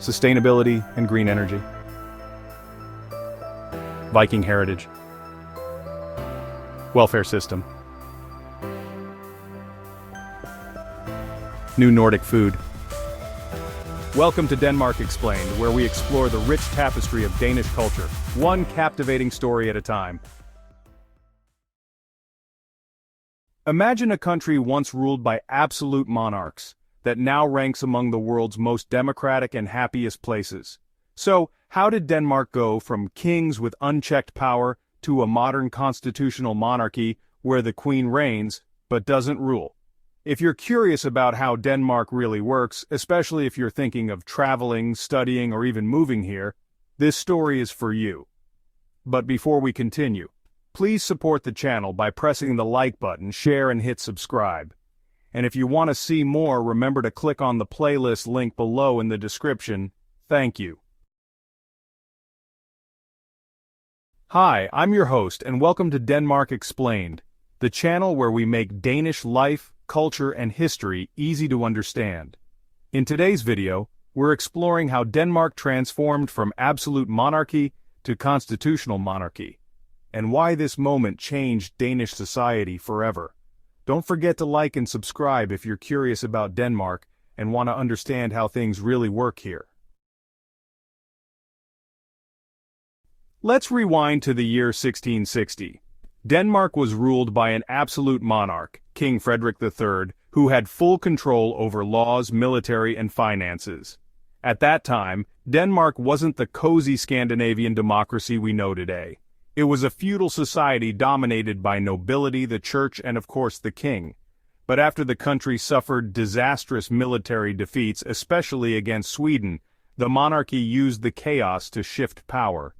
sustainability and green energy, Viking heritage, welfare system, new Nordic food. Welcome to Denmark Explained, where we explore the rich tapestry of Danish culture, one captivating story at a time. Imagine a country once ruled by absolute monarchs, that now ranks among the world's most democratic and happiest places. So, how did Denmark go from kings with unchecked power to a modern constitutional monarchy where the queen reigns, but doesn't rule? If you're curious about how Denmark really works, especially if you're thinking of traveling, studying, or even moving here, this story is for you. But before we continue, please support the channel by pressing the like button, share, and hit subscribe. And if you want to see more, remember to click on the playlist link below in the description. Thank you. Hi, I'm your host, and welcome to Denmark Explained, the channel where we make Danish life, culture, and history easy to understand. In today's video, we're exploring how Denmark transformed from absolute monarchy to constitutional monarchy, and why this moment changed Danish society forever. Don't forget to like and subscribe if you're curious about Denmark and want to understand how things really work here. Let's rewind to the year 1660. Denmark was ruled by an absolute monarch, King Frederik III, who had full control over laws, military, and finances. At that time, Denmark wasn't the cozy Scandinavian democracy we know today. It was a feudal society dominated by nobility, the church, and of course the king. But after the country suffered disastrous military defeats, especially against Sweden, the monarchy used the chaos to shift power.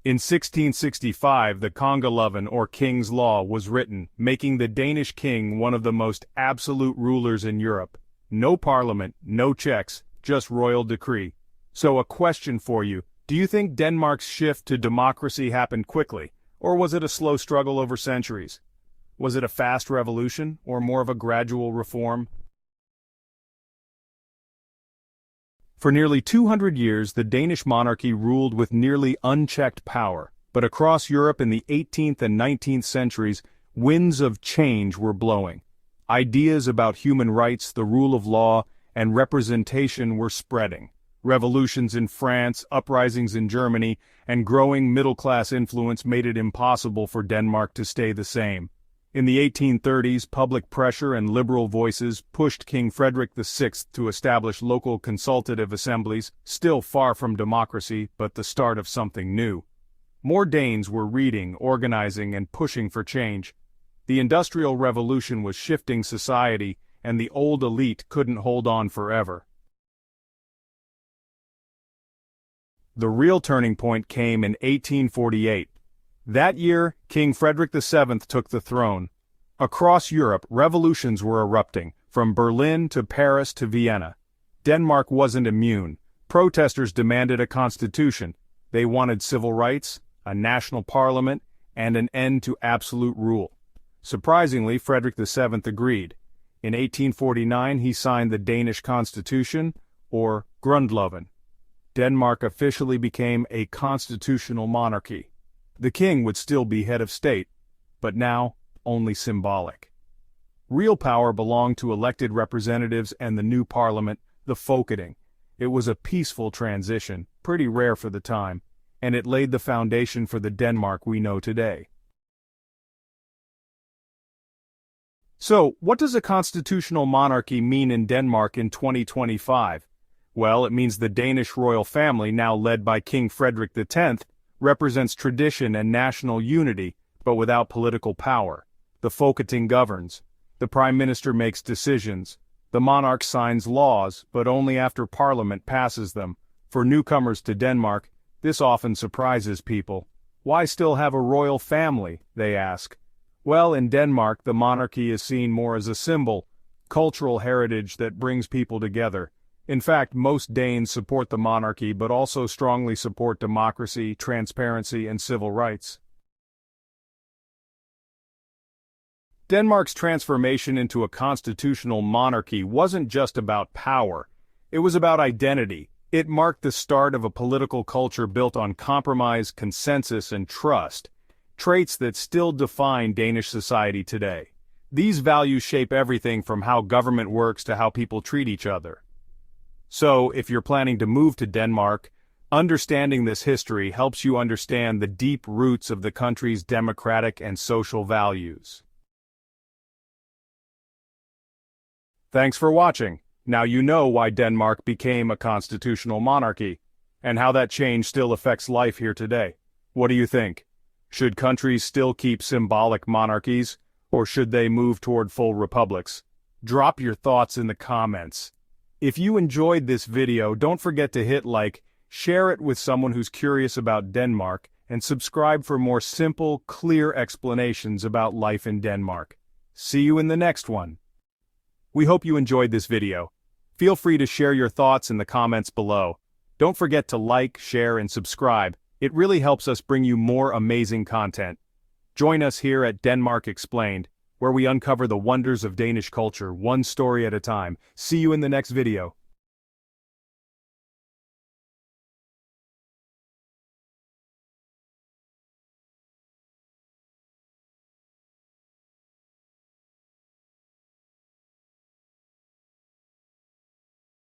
In 1665, the Kongeloven, or King's Law, was written, making the Danish king one of the most absolute rulers in Europe. No parliament, no checks, just royal decree. So a question for you. Do you think Denmark's shift to democracy happened quickly, or was it a slow struggle over centuries? Was it a fast revolution, or more of a gradual reform? For nearly 200 years, the Danish monarchy ruled with nearly unchecked power, but across Europe in the 18th and 19th centuries, winds of change were blowing. Ideas about human rights, the rule of law, and representation were spreading. Revolutions in France, uprisings in Germany, and growing middle-class influence made it impossible for Denmark to stay the same. In the 1830s, public pressure and liberal voices pushed King Frederik VI to establish local consultative assemblies, still far from democracy, but the start of something new. More Danes were reading, organizing, and pushing for change. The Industrial Revolution was shifting society, and the old elite couldn't hold on forever. The real turning point came in 1848. That year, King Frederik VII took the throne. Across Europe, revolutions were erupting, from Berlin to Paris to Vienna. Denmark wasn't immune. Protesters demanded a constitution. They wanted civil rights, a national parliament, and an end to absolute rule. Surprisingly, Frederik VII agreed. In 1849, he signed the Danish Constitution, or Grundloven. Denmark officially became a constitutional monarchy. The king would still be head of state, but now only symbolic. Real power belonged to elected representatives and the new parliament, the Folketing. It was a peaceful transition, pretty rare for the time, and it laid the foundation for the Denmark we know today. So, what does a constitutional monarchy mean in Denmark in 2025? Well, it means the Danish royal family, now led by King Frederik X, represents tradition and national unity, but without political power. The Folketing governs. The Prime Minister makes decisions. The monarch signs laws, but only after Parliament passes them. For newcomers to Denmark, this often surprises people. Why still have a royal family, they ask. Well, in Denmark, the monarchy is seen more as a symbol, cultural heritage that brings people together. In fact, most Danes support the monarchy but also strongly support democracy, transparency, and civil rights. Denmark's transformation into a constitutional monarchy wasn't just about power. It was about identity. It marked the start of a political culture built on compromise, consensus, and trust, traits that still define Danish society today. These values shape everything from how government works to how people treat each other. So, if you're planning to move to Denmark, understanding this history helps you understand the deep roots of the country's democratic and social values. Thanks for watching. Now you know why Denmark became a constitutional monarchy, and how that change still affects life here today. What do you think? Should countries still keep symbolic monarchies, or should they move toward full republics? Drop your thoughts in the comments. If you enjoyed this video, don't forget to hit like, share it with someone who's curious about Denmark, and subscribe for more simple, clear explanations about life in Denmark. See you in the next one. We hope you enjoyed this video. Feel free to share your thoughts in the comments below. Don't forget to like, share, and subscribe. It really helps us bring you more amazing content. Join us here at Denmark Explained, where we uncover the wonders of Danish culture one story at a time. See you in the next video.